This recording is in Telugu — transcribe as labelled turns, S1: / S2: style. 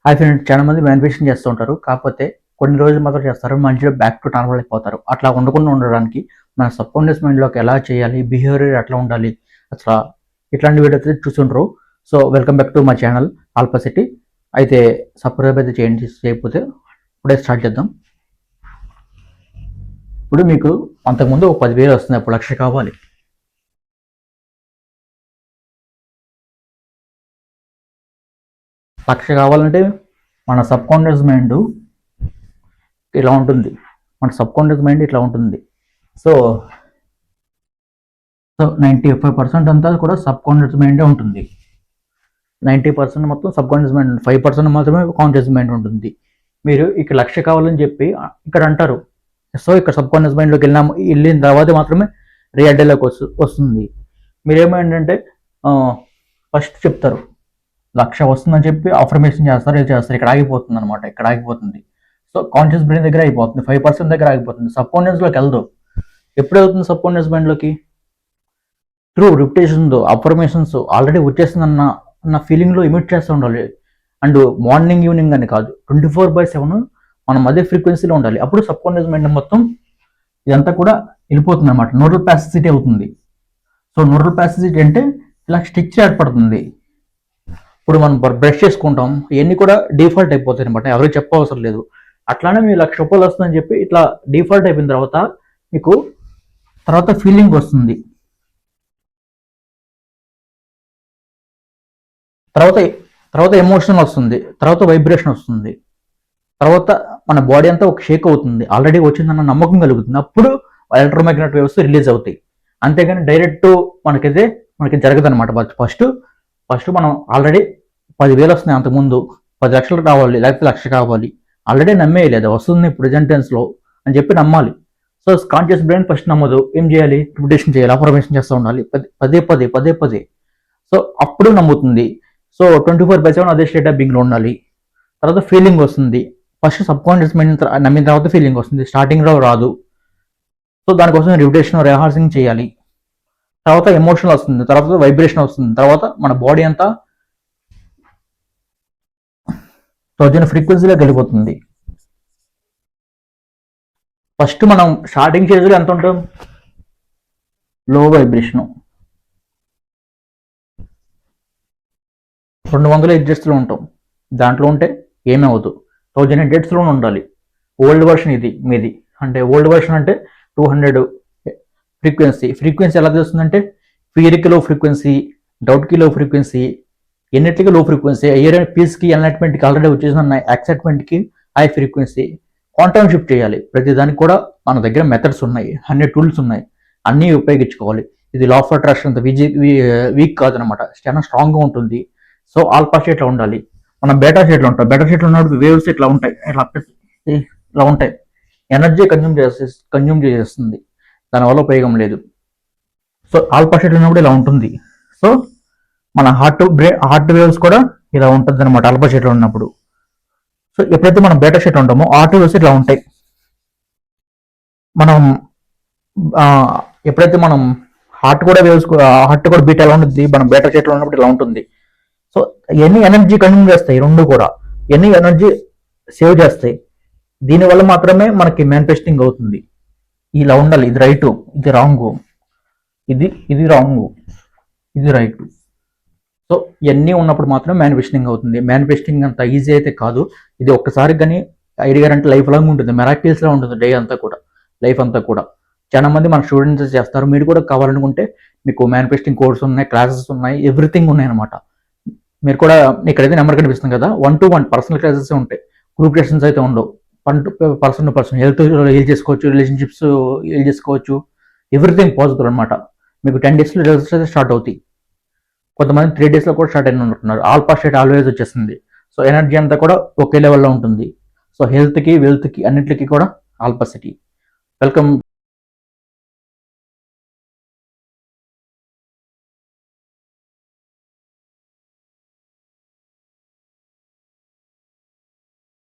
S1: హాయ్ ఫ్రెండ్స్, చాలా మంది మేనిఫెస్టేషన్ చేస్తూ ఉంటారు. కాకపోతే కొన్ని రోజులు మాత్రం చేస్తారు, మధ్యలో బ్యాక్ టు నార్మల్ అయిపోతారు. అట్లా ఉండకుండా ఉండడానికి మన సబ్కాన్షియస్ మైండ్లోకి ఎలా చేయాలి, బిహేవియర్ ఎట్లా ఉండాలి, అసలు ఇట్లాంటి వీడియోస్ చూస్తుంటారు. So welcome back to my channel ఆల్పాసిటీ. అయితే సబ్స్క్రైబ్ అయితే చేయండి, చేయకపోతే ఇప్పుడే స్టార్ట్ చేద్దాం. ఇప్పుడు మీకు అంతకుముందు ఒక 10,000 వస్తుంది, అప్పుడు 1,00,000 కావాలి. లక్ష కావాలంటే మన సబ్కాన్షియస్ మైండ్ ఇలా ఉంటుంది. మన సబ్కాన్షియస్ మైండ్ ఇట్లా ఉంటుంది. సో 95% అంతా కూడా సబ్కాన్షియస్ మైండే ఉంటుంది. 90% మొత్తం సబ్కాన్షియస్ మైండ్, 5% మాత్రమే కాన్షియస్ మైండ్ ఉంటుంది. మీరు ఇక్కడ 1,00,000 కావాలని చెప్పి ఇక్కడ అంటారు. సో ఇక్కడ సబ్కాన్షియస్ మైండ్లోకి వెళ్ళిన తర్వాత మాత్రమే రియాలిటీలోకి వస్తుంది. మీరేమేంటంటే ఫస్ట్ చెప్తారు 1,00,000 వస్తుందని చెప్పి అఫర్మేషన్ చేస్తారు, ఇది చేస్తారు, ఇక్కడ ఆగిపోతుంది అనమాట. ఇక్కడ ఆగిపోతుంది. సో కాన్షియస్ బ్రెయిన్ దగ్గర అయిపోతుంది, 5% దగ్గర ఆగిపోతుంది. సబ్కాన్షియస్లోకి వెళ్దు. ఎప్పుడు వెళ్తుంది సబ్కాన్షియస్ మైండ్లోకి? త్రూ రిపిటేషన్స్, అఫర్మేషన్స్ ఆల్రెడీ వచ్చేసిందన్న ఫీలింగ్లో ఇమిట్ చేస్తూ ఉండాలి. అండ్ మార్నింగ్ ఈవినింగ్ అని కాదు, 24/7 మనం అదే ఫ్రీక్వెన్సీలో ఉండాలి. అప్పుడు సబ్కాన్షియస్ మైండ్ మొత్తం ఇదంతా కూడా వెళ్ళిపోతుంది అనమాట. న్యూరల్ ప్లాస్టిసిటీ అవుతుంది. సో న్యూరల్ ప్లాస్టిసిటీ అంటే ఇలా స్టిచ్ ఏర్పడుతుంది. ఇప్పుడు మనం బ్రష్ చేసుకుంటాం, ఇవన్నీ కూడా డిఫాల్ట్ అయిపోతాయి అనమాట, ఎవరికి చెప్పవసరం లేదు. అట్లానే మీరు 1,00,000 రూపాయలు వస్తుందని చెప్పి ఇట్లా డిఫాల్ట్ అయిపోయిన తర్వాత మీకు తర్వాత ఫీలింగ్ వస్తుంది. తర్వాత ఎమోషన్ వస్తుంది, తర్వాత వైబ్రేషన్ వస్తుంది, తర్వాత మన బాడీ అంతా ఒక షేక్ అవుతుంది. ఆల్రెడీ వచ్చిందన్న నమ్మకం కలుగుతుంది. అప్పుడు ఎలక్ట్రోమాగ్నెటిక్ వేవ్స్ రిలీజ్ అవుతాయి. అంతేగాని డైరెక్ట్ మనకి జరగదు అనమాట. ఫస్ట్ మనం ఆల్రెడీ 10,000 వస్తున్నాయి, అంతకుముందు 10 లక్షలు కావాలి, లేకపోతే 1,00,000 కావాలి. ఆల్రెడీ నమ్మేయలేదు, వస్తుంది ప్రెజెంట్ టెన్స్లో అని చెప్పి నమ్మాలి. సో కాన్షియస్ బ్రెయిన్ ఫస్ట్ నమ్మదు. ఏం చేయాలి? రిపిటేషన్ చేయాలి, అఫర్మేషన్ చేస్తూ ఉండాలి పదే. సో అప్పుడు నమ్ముతుంది. సో 24/7 అదే స్టేట్ ఆఫ్ బీయింగ్లో ఉండాలి. తర్వాత ఫీలింగ్ వస్తుంది. ఫస్ట్ సబ్కాన్షియస్ మైండ్ నమ్మిన తర్వాత ఫీలింగ్ వస్తుంది, స్టార్టింగ్లో రాదు. సో దానికోసం రిపిటేషన్, రిహార్సింగ్ చేయాలి. తర్వాత ఎమోషన్ వస్తుంది, తర్వాత వైబ్రేషన్ వస్తుంది, తర్వాత మన బాడీ అంతా 1000 ఫ్రీక్వెన్సీలోకి వెళ్ళిపోతుంది. ఫస్ట్ మనం స్టార్టింగ్ స్టేజ్లో ఎంత ఉంటాం? లో వైబ్రేషన్, 200 హెడ్జెస్లో ఉంటాం. దాంట్లో ఉంటే ఏమవుతు 1000 హెడ్జెస్లో ఉండాలి. ఓల్డ్ వర్షన్ ఇది మీది. అంటే ఓల్డ్ వర్షన్ అంటే 200 ఫ్రీక్వెన్సీ ఎలా తెలుస్తుందంటే ఫియర్కి లో ఫ్రీక్వెన్సీ, డౌట్కి లో ఫ్రీక్వెన్సీ, ఎన్నిటికి లో ఫ్రీక్వెన్సీ, పీస్కి, ఎన్లైట్మెంట్కి ఆల్రెడీ వచ్చేసిన ఎక్సైట్మెంట్కి హై ఫ్రీక్వెన్సీ. క్వాంటమ్ షిఫ్ట్ చేయాలి. ప్రతి దానికి కూడా మన దగ్గర మెథడ్స్ ఉన్నాయి, అన్ని టూల్స్ ఉన్నాయి, అన్నీ ఉపయోగించుకోవాలి. ఇది లా ఆఫ్ అట్రాక్షన్ అంత వీక్ కాదనమాట, చాలా స్ట్రాంగ్గా ఉంటుంది. సో ఆల్ఫా స్టేట్లో ఉండాలి. మనం బేటా స్టేట్లో ఉంటాం. బేటా స్టేట్లో ఉన్నప్పుడు వేవ్స్ ఇట్లా ఉంటాయి, ఇలా ఉంటాయి. ఎనర్జీ కన్జ్యూమ్ చేసేస్తుంది, దానివల్ల ఉపయోగం లేదు. సో ఆల్ఫా స్టేట్లో ఉన్నప్పుడు ఇలా ఉంటుంది. సో మన హార్ట్ వేవ్స్ కూడా ఇలా ఉంటుంది అనమాట ఆల్ఫా స్టేట్లో ఉన్నప్పుడు. సో ఎప్పుడైతే మనం బేటా స్టేట్లో ఉంటామో హార్ట్ వేవ్స్ ఇట్లా ఉంటాయి. ఎప్పుడైతే మనం హార్ట్ కూడా బీట్ ఎలా ఉంటుంది, మనం బేటా స్టేట్లో ఉన్నప్పుడు ఇలా ఉంటుంది. సో ఎన్ని ఎనర్జీ కన్జ్యూమ్ చేస్తాయి, రెండు కూడా ఎన్ని ఎనర్జీ సేవ్ చేస్తాయి. దీనివల్ల మాత్రమే మనకి మేనిఫెస్టింగ్ అవుతుంది. ఇలా ఉండాలి. ఇది రైటు, ఇది రాంగు, ఇది రాంగు, ఇది రైటు. సో ఇవన్నీ ఉన్నప్పుడు మాత్రం మేనిఫెస్టింగ్ అవుతుంది. మేనిఫెస్టింగ్ అంత ఈజీ అయితే కాదు. ఇది ఒక్కసారి కానీ ఐడియా అంటే లైఫ్ లాంగ్ ఉంటుంది, మెరాకిల్స్లా ఉంటుంది డే అంతా కూడా, లైఫ్ అంతా కూడా. చాలా మంది మన స్టూడెంట్స్ చేస్తారు. మీరు కూడా కావాలనుకుంటే మీకు మేనిఫెస్టింగ్ కోర్స్ ఉన్నాయి, క్లాసెస్ ఉన్నాయి, ఎవ్రీథింగ్ ఉన్నాయి అనమాట. మీరు కూడా ఇక్కడైతే నెంబర్ కనిపిస్తుంది కదా, 1-to-1 పర్సనల్ క్లాసెస్ ఉంటాయి, గ్రూప్ సెషన్స్ అయితే ఉండవు. Person to person health heal చేసుకోవచ్చు, రిలేషన్షిప్స్ హీల్ చేసుకోవచ్చు, ఎవ్రీథింగ్ పాసిబుల్ అనమాట. మీకు 10 daysలో రిజల్ట్స్ అయితే స్టార్ట్ అవుతాయి. కొంతమంది 3 daysలో కూడా స్టార్ట్ అయిన ఉంటున్నారు. ఆల్ఫా స్టేట్ ఆల్వేస్ వచ్చేస్తుంది. సో ఎనర్జీ అంతా కూడా ఒకే లెవెల్లో ఉంటుంది. సో హెల్త్కి, వెల్త్కి, అన్నింటికి కూడా ఆల్ఫా సిటీ. వెల్కమ్